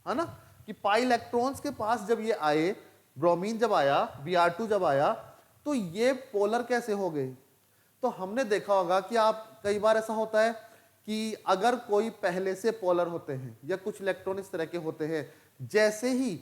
है ना, कि पाई इलेक्ट्रॉन्स के पास जब ये आए, ब्रोमीन जब आया, Br2 जब आया, तो ये पोलर कैसे हो गए। तो हमने देखा होगा कि आप कई बार ऐसा होता है कि अगर कोई पहले से पोलर होते हैं या कुछ इलेक्ट्रॉन इस तरह के होते हैं, जैसे ही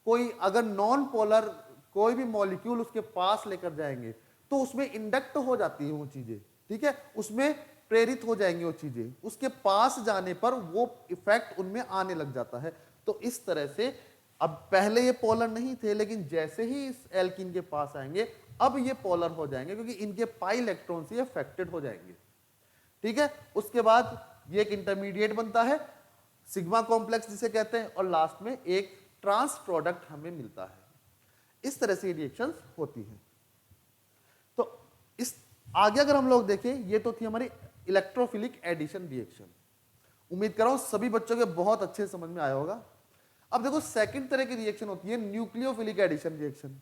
कोई अगर नॉन पोलर कोई भी मॉलिक्यूल उसके पास लेकर जाएंगे तो उसमें इंडक्ट हो जाती है वो चीजें, ठीक है, उसमें प्रेरित हो जाएंगी वो चीजें, उसके पास जाने पर वो इफेक्ट उनमें आने लग जाता है। तो इस तरह से अब पहले ये पोलर नहीं थे, लेकिन जैसे ही इस एल्कीन के पास आएंगे अब ये पोलर हो जाएंगे, क्योंकि इनके पाई इलेक्ट्रॉन से अफेक्टेड हो जाएंगे, ठीक है। उसके बाद ये एक इंटरमीडिएट बनता है, सिग्मा कॉम्प्लेक्स जिसे कहते हैं, और लास्ट में एक ट्रांस प्रोडक्ट हमें मिलता है। इस तरह से रिएक्शंस होती हैं। तो इस आगे अगर हम लोग देखें, ये तो थी हमारी इलेक्ट्रोफिलिक एडिशन रिएक्शन। उम्मीद कर रहा हूं सभी बच्चों के बहुत अच्छे समझ में आया होगा। अब देखो सेकंड तरह की रिएक्शन होती है न्यूक्लियोफिलिक एडिशन रिएक्शन।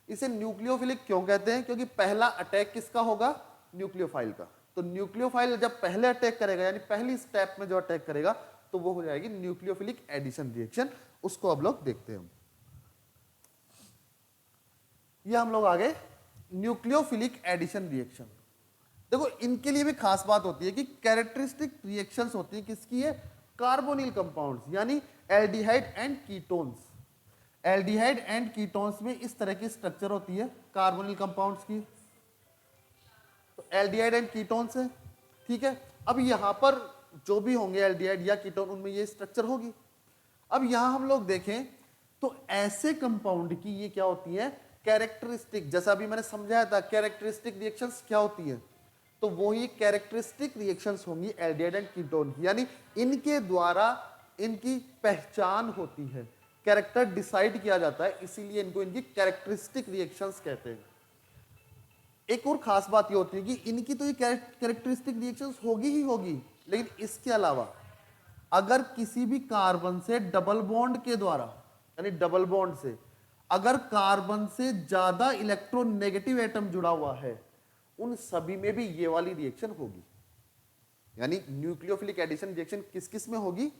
इसे न्यूक्लियोफिलिक क्यों कहते हैं, क्योंकि पहला अटैक किसका होगा, न्यूक्लियोफाइल का। तो न्यूक्लियोफाइल जब पहले अटैक करेगा, यानी पहली स्टेप में जो अटैक करेगा, तो वो हो जाएगी न्यूक्लियोफिलिक एडिशन रिएक्शन। उसको अब लोग देखते हैं। ये हम लोग आगे न्यूक्लियोफिलिक एडिशन रिएक्शन। देखो इनके लिए भी खास बात होती है कि कैरेक्टरिस्टिक रिएक्शंस होती है किसकी है, कार्बोनिल कंपाउंड्स, यानी aldehyde and ketones. Aldehyde and ketones में इस तरह की स्ट्रक्चर होती है कार्बोनिल कंपाउंड्स की। तो एल्डिहाइड एंड कीटोन्स है, ठीक है। अब यहां पर जो भी होंगे एल्डिहाइड या कीटोन, उनमें ये स्ट्रक्चर होगी। अब यहां हम लोग देखें तो ऐसे कंपाउंड की ये क्या होती है, कैरेक्टरिस्टिक। जैसा अभी मैंने समझाया था कैरेक्टरिस्टिक रिएक्शंस क्या होती है, तो वो ही कैरेक्टरिस्टिक रिएक्शंस होंगी एल्डिहाइड एंड कीटोन की, यानी इनके द्वारा इनकी पहचान होती है, कैरेक्टर डिसाइड किया जाता है, इसीलिए इनको इनकी कैरेक्टरिस्टिक रिएक्शंस कहते हैं। एक और खास बात ये होती है कि इनकी तो ये कैरेक्टरिस्टिक रिएक्शंस होगी ही होगी, लेकिन इसके अलावा अगर किसी भी कार्बन से डबल बॉन्ड के द्वारा, यानी डबल बॉन्ड से अगर कार्बन से ज्यादा इलेक्ट्रोनेगेटिव एटम जुड़ा हुआ है, उन सभी में भी ये वाली रिएक्शन होगी। यानी न्यूक्लियोफिलिक एडिशन रिएक्शन किस किस में होगी,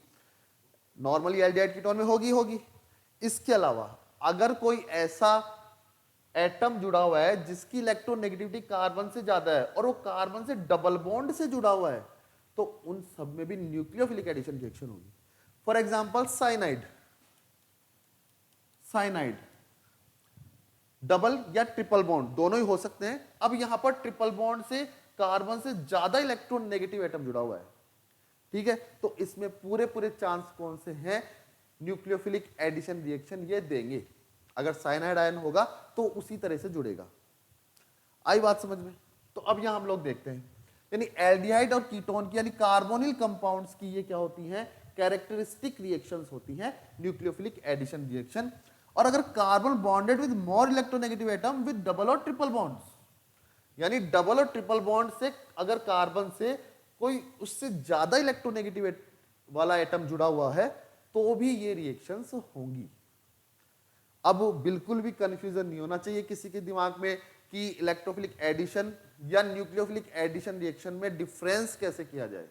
नॉर्मली एल्डिहाइड कीटोन में होगी। इसके अलावा अगर कोई ऐसा एटम जुड़ा हुआ है जिसकी इलेक्ट्रोनेगेटिविटी कार्बन से ज्यादा है और वो कार्बन से डबल बॉन्ड से जुड़ा हुआ है, तो उन सब में भी न्यूक्लियोफिलिक एडिशन रिएक्शन होगी। फॉर एग्जांपल साइनाइड डबल या ट्रिपल बॉन्ड दोनों ही हो सकते हैं। अब यहां पर ट्रिपल बॉन्ड से कार्बन से ज्यादा इलेक्ट्रोनेगेटिव एटम जुड़ा हुआ है, ठीक है। तो इसमें पूरे चांस कौन से हैं, न्यूक्लियोफिलिक एडिशन रिएक्शन ये देंगे। अगर साइनाइड आयन होगा तो उसी तरह से जुड़ेगा। आई बात समझ में। तो अब यहां हम लोग देखते हैं, यानी एल्डिहाइड और कीटोन की यानी कार्बोनिल कंपाउंड्स की ये क्या होती हैं, कैरेक्टरिस्टिक रिएक्शंस होती हैं न्यूक्लियोफिलिक एडिशन रिएक्शन। और अगर carbon bonded with more electronegative atom with double और ट्रिपल बॉन्ड्स, यानी डबल और ट्रिपल बॉन्ड से अगर कार्बन से कोई उससे ज्यादा इलेक्ट्रोनेगेटिव वाला एटम जुड़ा हुआ है, तो भी ये रिएक्शंस होंगी। अब बिल्कुल भी कंफ्यूजन नहीं होना चाहिए किसी के दिमाग में कि इलेक्ट्रोफिलिक एडिशन या न्यूक्लियोफिलिक एडिशन रिएक्शन में डिफरेंस कैसे किया जाए।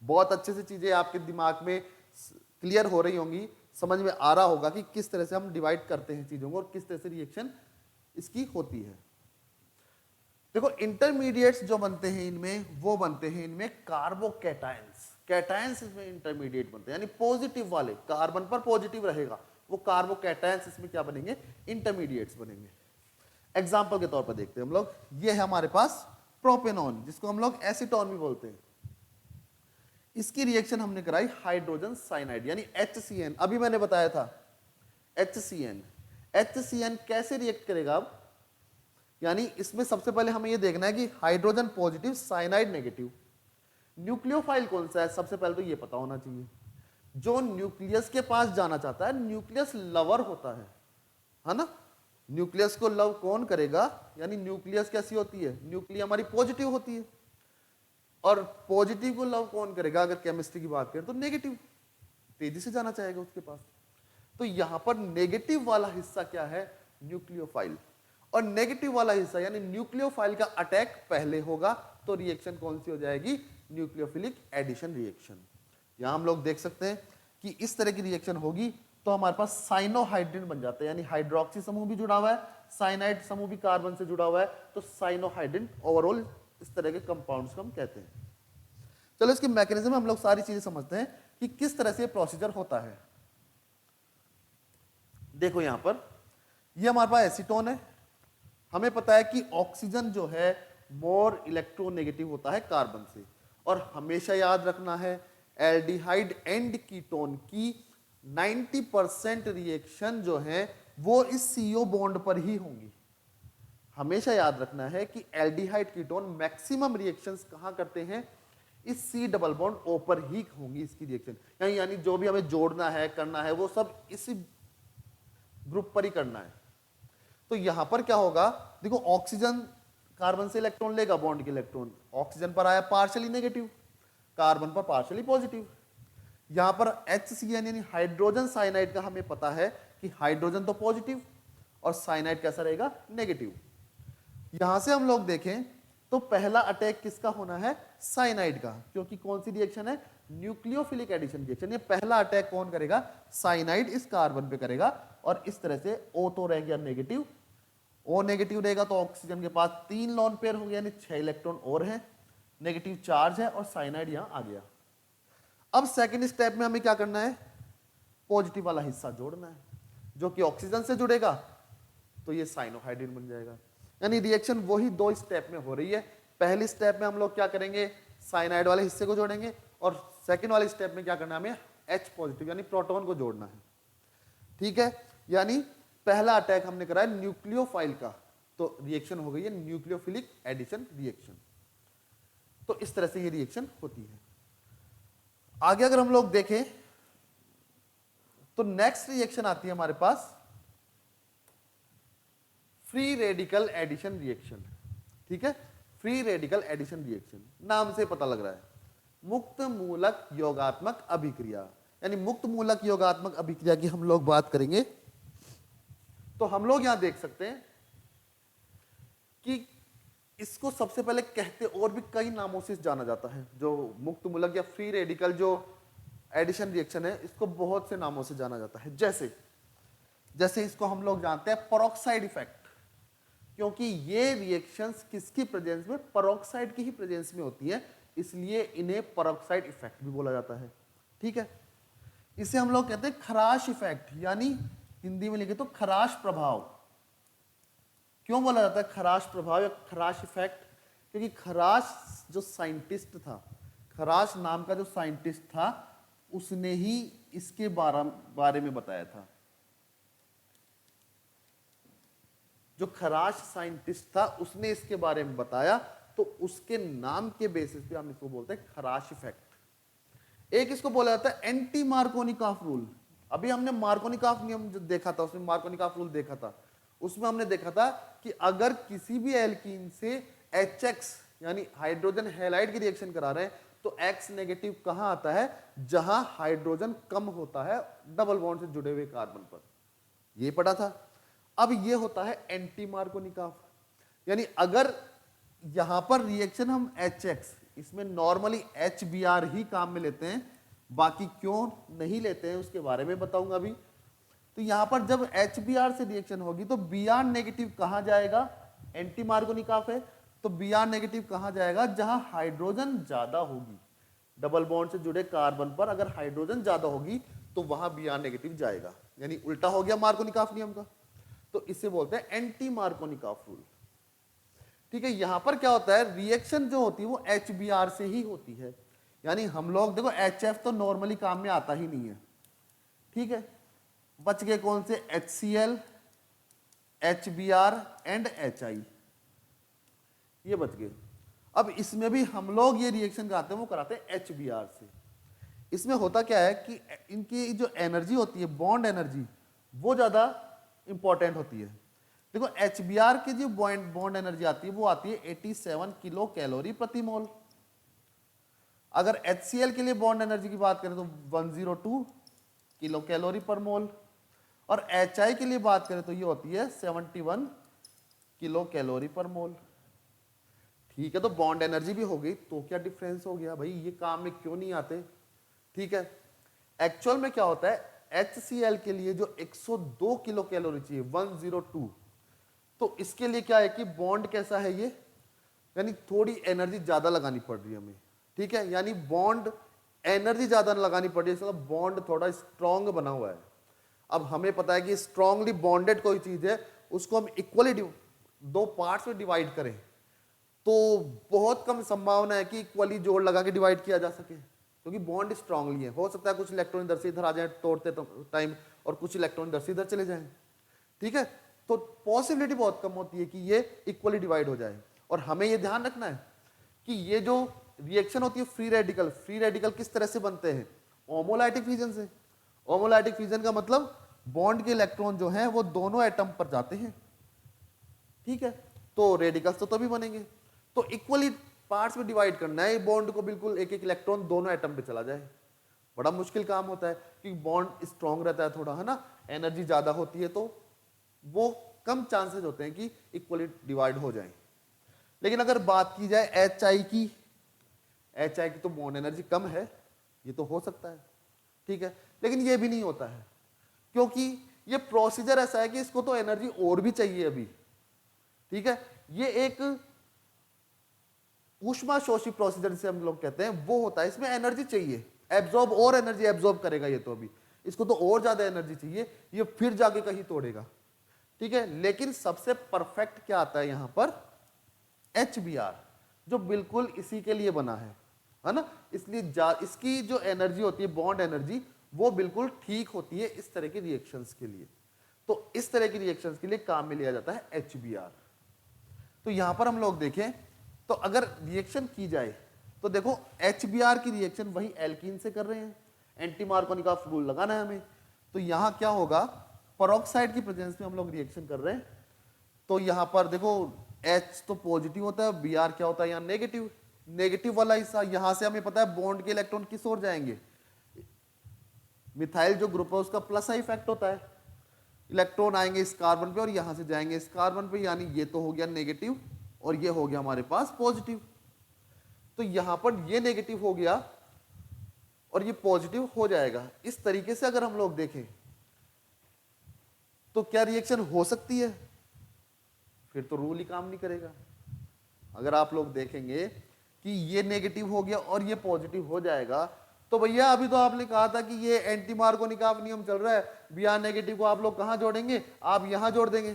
बहुत अच्छे से चीजें आपके दिमाग में क्लियर हो रही होंगी, समझ में आ रहा होगा कि किस तरह से हम डिवाइड करते हैं चीजों को और किस तरह से रिएक्शन इसकी होती है। देखो इंटरमीडिएट्स जो बनते हैं इनमें, वो बनते हैं इनमें कार्बोकैटायंस। कैटायंस इसमें इंटरमीडिएट बनते हैं, यानी पॉजिटिव वाले, कार्बन पर पॉजिटिव रहेगा, वो कार्बोकैटायंस इसमें क्या बनेंगे, इंटरमीडिएट्स बनेंगे। एग्जाम्पल के तौर पर देखते हैं हम लोग, ये है हमारे पास प्रोपेनॉन, जिसको हम लोग एसीटोन भी बोलते हैं। इसकी रिएक्शन हमने कराई हाइड्रोजन साइनाइड यानी HCN। अभी मैंने बताया था HCN कैसे रिएक्ट करेगा। अब यानी इसमें सबसे पहले हमें यह देखना है कि hydrogen positive cyanide negative. Nucleophile कौन सा है, सबसे पहले तो ये पता होना चाहिए। जो न्यूक्लियस के पास जाना चाहता है, न्यूक्लियस लवर होता है ना। न्यूक्लियस को लव कौन करेगा, यानी न्यूक्लियस कैसी होती है, न्यूक्लियस हमारी पॉजिटिव होती है, और पॉजिटिव को लव कौन करेगा, अगर केमिस्ट्री की बात करें तो नेगेटिव, तेजी से जाना चाहेगा उसके पास। तो यहां पर नेगेटिव वाला हिस्सा क्या है, न्यूक्लियोफाइल, और नेगेटिव वाला हिस्सा यानी न्यूक्लियोफाइल का अटैक पहले होगा, तो रिएक्शन कौन सी हो जाएगी, न्यूक्लियोफिलिक एडिशन रिएक्शन। यहां हम लोग देख सकते हैं कि इस तरह की रिएक्शन होगी तो हमारे पास साइनोहाइड्रिन बन जाता है, यानी हाइड्रोक्सी समूह भी जुड़ा हुआ है, साइनाइड समूह भी कार्बन से जुड़ा हुआ है, तो साइनोहाइड्रिन ओवरऑल इस तरह के कंपाउंड्स को हम कहते हैं। चलो इसके मैकेनिज्म हम लोग सारी चीजें समझते हैं कि किस तरह से प्रोसीजर होता है। देखो यहां पर ये हमारे पास एसीटोन है, हमें पता है कि ऑक्सीजन जो है मोर इलेक्ट्रोनेगेटिव होता है कार्बन से, और हमेशा याद रखना है एल्डिहाइड एंड कीटोन की 90% रिएक्शन जो है वो इस CO बॉन्ड पर ही होंगी। हमेशा याद रखना है कि एल्डिहाइड कीटोन मैक्सिमम रिएक्शंस कहां करते हैं, इस C डबल बॉन्ड O पर ही होंगी इसकी रिएक्शन, यानी जो भी हमें जोड़ना है करना है वो सब इसी ग्रुप पर ही करना है। तो यहां पर क्या होगा, देखो ऑक्सीजन कार्बन से इलेक्ट्रॉन लेगा, बॉन्ड के इलेक्ट्रॉन ऑक्सीजन पर आया पार्शियली नेगेटिव, कार्बन पर पार्शियली पॉजिटिव। यहां पर HCN यानी हाइड्रोजन साइनाइड का हमें पता है कि हाइड्रोजन तो पॉजिटिव और साइनाइड कैसा रहेगा, नेगेटिव। यहां से हम लोग देखें तो पहला अटैक किसका होना है, साइनाइड का, क्योंकि कौन सी रिएक्शन है, न्यूक्लियोफिलिक एडिशन रिएक्शन। ये पहला अटैक कौन करेगा, साइनाइड इस कार्बन पे करेगा, और इस तरह से O तो रह गया नेगेटिव, O नेगेटिव रहेगा तो ऑक्सीजन के पास 3 लोन पेयर हो गया, यानी 6 इलेक्ट्रॉन और हैं, नेगेटिव चार्ज है, और साइनाइड यहां आ गया। अब सेकंड स्टेप में हमें क्या करना है, पॉजिटिव वाला हिस्सा जोड़ना है, जो कि ऑक्सीजन से जुड़ेगा, तो ये साइनोहाइड्रिन बन जाएगा। यानी रिएक्शन वही 2 स्टेप में हो रही है। पहली स्टेप में हम लोग क्या करेंगे, साइनाइड वाले हिस्से को जोड़ेंगे, और सेकंड वाले स्टेप में क्या करना है, हमें H पॉजिटिव यानी प्रोटॉन को जोड़ना है। ठीक है, यानी पहला अटैक हमने करा है न्यूक्लियोफाइल का, तो रिएक्शन हो गई है न्यूक्लियोफिलिक एडिशन रिएक्शन। तो इस तरह से ये रिएक्शन होती है। आगे अगर हम लोग देखें तो नेक्स्ट रिएक्शन आती है हमारे पास फ्री रेडिकल एडिशन रिएक्शन। ठीक है, फ्री रेडिकल एडिशन रिएक्शन नाम से पता लग रहा है, मुक्त मूलक योगात्मक अभिक्रिया, यानी मुक्त मूलक योगात्मक अभिक्रिया की हम लोग बात करेंगे। तो हम लोग यहां देख सकते हैं कि इसको सबसे पहले कहते, और भी कई नामों से जाना जाता है, जो मुक्त मूलक या फ्री रेडिकल जो एडिशन रिएक्शन है, इसको बहुत से नामों से जाना जाता है। जैसे इसको हम लोग जानते हैं पेरोक्साइड इफेक्ट, क्योंकि ये रिएक्शंस किसकी प्रेजेंस में, पेरोक्साइड की ही प्रेजेंस में होती है, इसलिए इन्हें पेरोक्साइड इफेक्ट भी बोला जाता है। ठीक है, इसे हम लोग कहते हैं खराश इफेक्ट, यानी हिंदी में लिखे तो खराश प्रभाव। क्यों बोला जाता है खराश प्रभाव या खराश इफेक्ट, क्योंकि खराश जो साइंटिस्ट था, खराश नाम का जो साइंटिस्ट था, उसने ही इसके बारे में बताया था। जो खराश साइंटिस्ट था उसने इसके बारे में बताया, तो उसके नाम के बेसिस पे हम इसको बोलते हैं खराश इफेक्ट। एक इसको बोला जाता है एंटी मार्कोनिकॉफ रूल। अभी हमने मार्कोनिकॉफ नियम जो देखा था, उसमें मार्कोनिकॉफ रूल देखा था, उसमें हमने देखा था कि अगर किसी भी एल्कीन से HX यानी हाइड्रोजन हैलाइड की रिएक्शन करा रहे हैं, तो X नेगेटिव कहां आता है, जहां हाइड्रोजन कम होता है डबल बॉन्ड से जुड़े हुए कार्बन पर, ये पढ़ा था। अब ये होता है एंटी मार्कोनिकॉफ, यानी अगर यहां पर रिएक्शन हम HX, इसमें नॉर्मली HBr ही काम में लेते हैं, बाकी क्यों नहीं लेते हैं उसके बारे में बताऊंगा अभी। तो यहां पर जब HBr से रिएक्शन होगी तो Br नेगेटिव कहां जाएगा, एंटी मार्कोनिकॉफ है, तो Br नेगेटिव कहां जाएगा, जहां हाइड्रोजन ज्यादा होगी, डबल बॉन्ड से जुड़े कार्बन पर अगर हाइड्रोजन ज्यादा होगी तो वहां Br नेगेटिव जाएगा, यानी उल्टा हो गया मार्कोनिकॉफ नियम का। तो इसे बोलते हैं एंटी मार्कोनिकॉफ रूल। ठीक है, यहां पर क्या होता है, रिएक्शन जो होती है वो HBr से ही होती है, यानी हम लोग देखो HF तो नॉर्मली काम में आता ही नहीं है। ठीक है, बच गए कौन से, HCl, HBr एंड HI, ये बच गए। अब इसमें भी हम लोग ये रिएक्शन कराते हैं वो कराते हैं HBr से। इसमें होता क्या है कि इनकी जो एनर्जी होती है, बॉन्ड एनर्जी, वो ज्यादा इंपॉर्टेंट होती है। देखो HBr की जो बॉन्ड एनर्जी आती है वो आती है 87 किलो कैलोरी प्रति मोल। अगर HCl के लिए बॉन्ड एनर्जी की बात करें तो 102 किलो कैलोरी पर मोल, और HI के लिए बात करें तो ये होती है 71 किलो कैलोरी पर मोल। ठीक है, तो बॉन्ड एनर्जी भी हो गई, तो क्या डिफरेंस हो गया भाई, ये काम में क्यों नहीं आते। ठीक है, एक्चुअल में क्या होता है, HCl के लिए जो 102 किलो कैलोरी चाहिए 102, तो इसके लिए क्या है कि बॉन्ड कैसा है ये, यानी थोड़ी एनर्जी ज्यादा लगानी पड़ रही है हमें। ठीक है, यानी बॉन्ड एनर्जी ज्यादा लगानी पड़ रही है, मतलब बॉन्ड थोड़ा स्ट्रांग बना हुआ है। अब हमें पता है कि स्ट्रांगली बॉन्डेड कोई चीज है उसको हम इक्वली दो पार्ट्स में डिवाइड करें तो बहुत कम संभावना है कि इक्वली जोड़ लगा के डिवाइड किया जा सके, क्योंकि बॉन्ड स्ट्रांगली है। हो सकता है कुछ इलेक्ट्रॉन इधर से इधर आ जाए तोड़ते टाइम, और कुछ इलेक्ट्रॉन इधर से इधर चले जाएं। ठीक है, तो पॉसिबिलिटी बहुत कम होती है कि ये इक्वली डिवाइड हो जाए। और हमें ये ध्यान रखना है कि ये जो रिएक्शन होती है फ्री रेडिकल किस तरह से बनते हैं, होमोलाइटिक फ्यूजन से। होमोलाइटिक फ्यूजन का मतलब बॉन्ड के इलेक्ट्रॉन जो हैं वो दोनों एटम पर जाते हैं। ठीक है, तो रेडिकल्स तो तभी बनेंगे, तो इक्वली पार्ट्स में डिवाइड करना है बॉन्ड को, बिल्कुल एक एक इलेक्ट्रॉन दोनों एटम पे चला जाए। बड़ा मुश्किल काम होता है क्योंकि बॉन्ड स्ट्रांग रहता है थोड़ा, है ना, एनर्जी ज्यादा होती है, तो वो कम चांसेस होते हैं कि इक्वली डिवाइड हो जाए। लेकिन अगर बात की जाए HI की तो बॉन्ड एनर्जी कम है, ये तो हो सकता है। ठीक है, लेकिन ये भी नहीं होता है, क्योंकि ये प्रोसीजर ऐसा है कि इसको तो एनर्जी और भी चाहिए अभी। ठीक है, ये एक ऊष्मा शोषी प्रोसीजर जिसे हम लोग कहते हैं वो होता है, इसमें एनर्जी चाहिए, एब्जॉर्ब और एनर्जी एब्जॉर्ब करेगा ये, तो अभी इसको तो और ज्यादा एनर्जी चाहिए, ये फिर जाके कहीं तोड़ेगा। ठीक है, लेकिन सबसे परफेक्ट क्या आता है यहां पर, HBr, जो बिल्कुल इसी के लिए बना है ना, इसलिए इसकी जो एनर्जी होती है बॉन्ड एनर्जी वो बिल्कुल ठीक होती है इस तरह की रिएक्शंस के लिए। तो इस तरह की रिएक्शंस के लिए काम में लिया जाता है HBr। तो यहां पर हम लोग देखें तो अगर रिएक्शन की जाए तो देखो HBr की रिएक्शन वही एल्कीन से कर रहे हैं, एंटी मार्कोनिकॉफ रूल लगाना है हमें। तो यहां क्या होगा, पेरोक्साइड की प्रेजेंस में हम लोग रिएक्शन कर रहे हैं, तो यहां पर देखो H तो पॉजिटिव होता है, Br क्या होता है यहाँ नेगेटिव, नेगेटिव वाला हिस्सा, यहां से हमें पता है बॉन्ड के इलेक्ट्रॉन किस ओर जाएंगे, मिथाइल जो ग्रुप है उसका प्लस आई इफेक्ट होता है, इलेक्ट्रॉन आएंगे इस कार्बन पे और यहां से जाएंगे इस कार्बन पे, यानी ये तो हो गया नेगेटिव और ये हो गया हमारे पास पॉजिटिव। तो यहां पर ये नेगेटिव हो गया और ये पॉजिटिव हो जाएगा। इस तरीके से अगर हम लोग देखें तो क्या रिएक्शन हो सकती है, फिर तो रूल ही काम नहीं करेगा। अगर आप लोग देखेंगे कि ये नेगेटिव हो गया और ये पॉजिटिव हो जाएगा, तो भैया अभी तो आपने कहा था कि ये एंटी मार्कोनिकॉफ नियम चल रहा है, Br नेगेटिव को आप लोग कहां जोड़ेंगे, आप यहां जोड़ देंगे।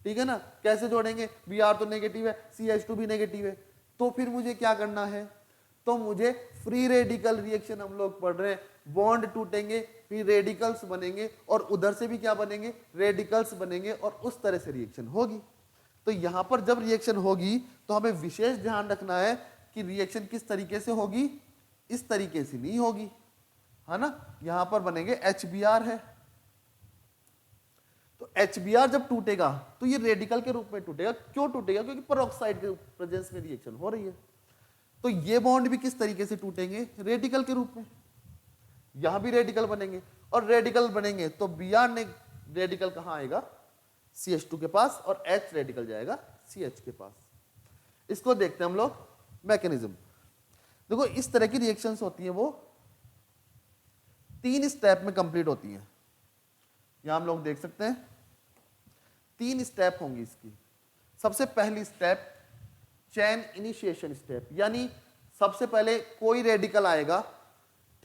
ठीक है ना, कैसे जोड़ेंगे, Br तो नेगेटिव है, CH2 भी नेगेटिव है, तो फिर मुझे क्या करना है, तो मुझे फ्री रेडिकल रिएक्शन हम लोग पढ़ रहे हैं, बॉन्ड टूटेंगे फिर रेडिकल्स बनेंगे और उधर से भी क्या बनेंगे, रेडिकल्स बनेंगे और उस तरह से रिएक्शन होगी। तो यहां पर जब रिएक्शन होगी तो हमें विशेष ध्यान रखना है कि रिएक्शन किस तरीके से होगी, इस तरीके से नहीं होगी, है ना। यहां पर बनेंगे HBr है, तो HBr जब टूटेगा तो ये रेडिकल के रूप में टूटेगा। क्यों टूटेगा, क्योंकि पेरोक्साइड के प्रेजेंस में रिएक्शन हो रही है। तो ये बॉन्ड भी किस तरीके से टूटेंगे, रेडिकल के रूप में, यहां भी रेडिकल बनेंगे और रेडिकल बनेंगे तो Br ने रेडिकल कहां आएगा, CH2 के पास, और H रेडिकल जाएगा CH के पास। इसको देखते हैं हम लोग मैकेनिज्म। देखो इस तरह की रिएक्शंस होती हैं, वो 3 स्टेप में कंप्लीट होती हैं। यहां हम लोग देख सकते हैं 3 स्टेप होंगी इसकी। सबसे पहली स्टेप चैन इनिशिएशन स्टेप, यानी सबसे पहले कोई रेडिकल आएगा,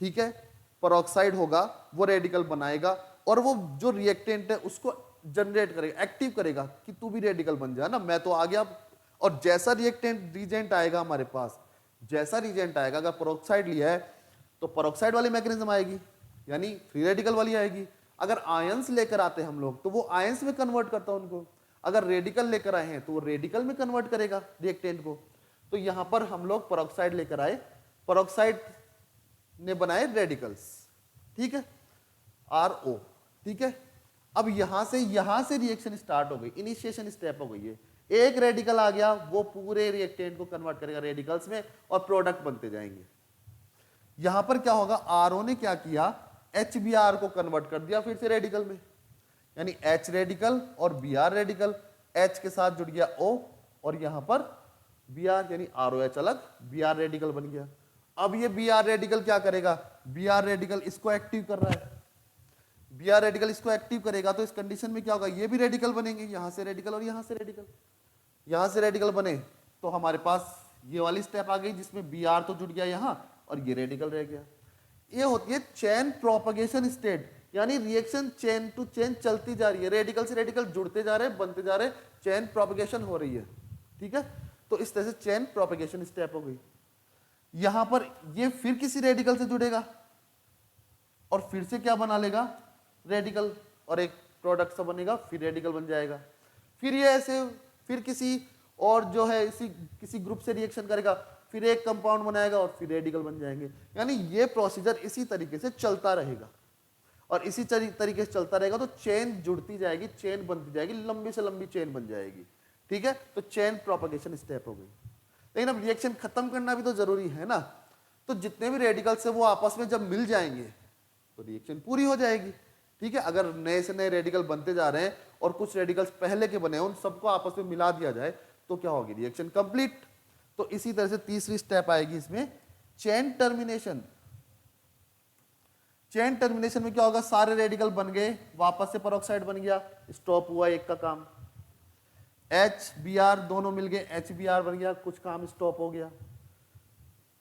ठीक है, पेरोक्साइड होगा, वो रेडिकल बनाएगा और वो जो रिएक्टेंट है उसको जनरेट करेगा, एक्टिव करेगा कि तू भी रेडिकल बन जा ना, मैं तो आ गया। और जैसा रिएक्टेंट रीजेंट आएगा हमारे पास, जैसा रीजेंट आएगा, अगर पेरोक्साइड लिया है तो पेरोक्साइड वाली मैकेनिज्म आएगी, यानी फ्री रेडिकल वाली आएगी। अगर आयंस लेकर आते हैं हम लोग तो वो आयंस में कन्वर्ट करता है उनको। अगर रेडिकल लेकर आए हैं तो वो रेडिकल में कन्वर्ट करेगा रिएक्टेंट को। तो यहां पर हम लोग पेरोक्साइड लेकर आए, पेरोक्साइड ने बनाए रेडिकल्स, ठीक है, RO, ठीक है। अब यहां से रिएक्शन स्टार्ट हो गई, इनिशिएशन स्टेप हो गई है। एक रेडिकल आ गया, वो पूरे रिएक्टेंट को कन्वर्ट करेगा रेडिकल्स में और प्रोडक्ट बनते जाएंगे। यहां पर क्या होगा, आरओ ने क्या किया, HBr को कन्वर्ट कर दिया फिर से रेडिकल में, यानी H रेडिकल और Br रेडिकल, H के साथ जुड़ गया O और यहां पर Br, यानी ROH अलग, Br रेडिकल बन गया। अब ये Br रेडिकल क्या करेगा, Br रेडिकल इसको एक्टिव कर रहा है, Br रेडिकल इसको एक्टिव करेगा तो इस कंडीशन में क्या होगा, ये भी रेडिकल बनेंगे, यहां से रेडिकल और यहां से रेडिकल, यहां से रेडिकल बने तो हमारे पास ये वाली स्टेप आ गई जिसमें Br तो जुड़ गया यहां और ये रेडिकल रह गया। ये होती है चेन प्रोपगेशन स्टेट, यानी रिएक्शन चेन टू चेन चलती जा रही है, रेडिकल से रेडिकल जुड़ते जा रहे हैं, बनते जा रहे हैं, चेन प्रोपगेशन हो रही है। ठीक है, तो इस तरह से चेन प्रोपगेशन स्टेप हो गई। यहां पर ये फिर किसी रेडिकल से जुड़ेगा और फिर से क्या बना लेगा, रेडिकल, और एक प्रोडक्ट सा बनेगा, फिर रेडिकल बन जाएगा। फिर ये ऐसे फिर किसी और जो है इसी किसी ग्रुप से रिएक्शन करेगा, फिर एक कंपाउंड बनाएगा और फिर रेडिकल बन जाएंगे। यानी ये प्रोसीजर इसी तरीके से चलता रहेगा और इसी तरीके से चलता रहेगा तो चेन जुड़ती जाएगी, चेन बनती जाएगी, लंबी से लंबी चेन बन जाएगी। ठीक है, तो चेन प्रोपगेशन स्टेप हो गई। लेकिन अब रिएक्शन खत्म करना भी तो जरूरी है ना, तो जितने भी रेडिकल्स है वो आपस में जब मिल जाएंगे तो रिएक्शन पूरी हो जाएगी। ठीक है, अगर नए से नए रेडिकल बनते जा रहे हैं और कुछ रेडिकल्स पहले के बने हैं उन सबको आपस में मिला दिया जाए तो क्या होगी, रिएक्शन कंप्लीट। तो इसी तरह से तीसरी स्टेप आएगी इसमें, चेन टर्मिनेशन। चेन टर्मिनेशन में क्या होगा, सारे रेडिकल बन गए, वापस से पेरोक्साइड बन गया, स्टॉप हुआ एक का काम, HBr दोनों मिल गए, HBr बन गया, कुछ काम स्टॉप हो गया।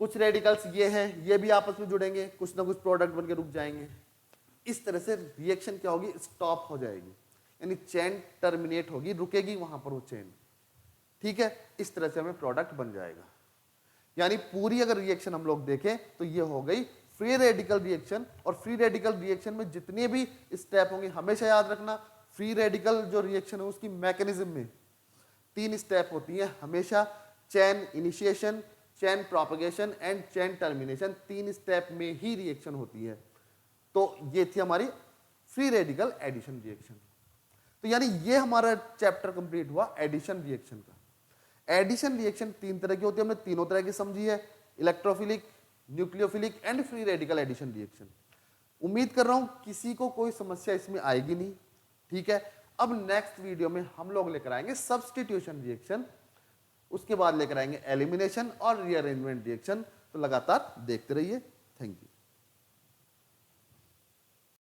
कुछ रेडिकल्स ये हैं, ये भी आपस में जुड़ेंगे, कुछ ना कुछ प्रोडक्ट बन के रुक जाएंगे। इस तरह से रिएक्शन क्या होगी, स्टॉप हो जाएगी, यानी चेन टर्मिनेट होगी, रुकेगी वहां पर वो चेन। ठीक है, इस तरह से हमें प्रोडक्ट बन जाएगा। यानी पूरी अगर रिएक्शन हम लोग देखें तो ये हो गई फ्री रेडिकल रिएक्शन। और फ्री रेडिकल रिएक्शन में जितने भी स्टेप होंगे हमेशा याद रखना, फ्री रेडिकल जो रिएक्शन है उसकी मैकेनिज्म में 3 स्टेप होती है हमेशा, chain initiation, chain propagation and chain termination. 3 step में ही रिएक्शन होती है। तो ये थी हमारी फ्री रेडिकल एडिशन रिएक्शन। तो यानी ये हमारा चैप्टर कंप्लीट हुआ एडिशन रिएक्शन का। एडिशन रिएक्शन 3 तरह की होती है, हमने तीनों तरह की समझी है, electrophilic, nucleophilic and free radical addition reaction. उम्मीद कर रहा हूं किसी को कोई समस्या इसमें आएगी नहीं। ठीक है, अब नेक्स्ट वीडियो में हम लोग लेकर आएंगे सब्स्टिट्यूशन रिएक्शन, उसके बाद लेकर आएंगे एलिमिनेशन और रीअरेंजमेंट रिएक्शन। तो लगातार देखते रहिए। Thank you.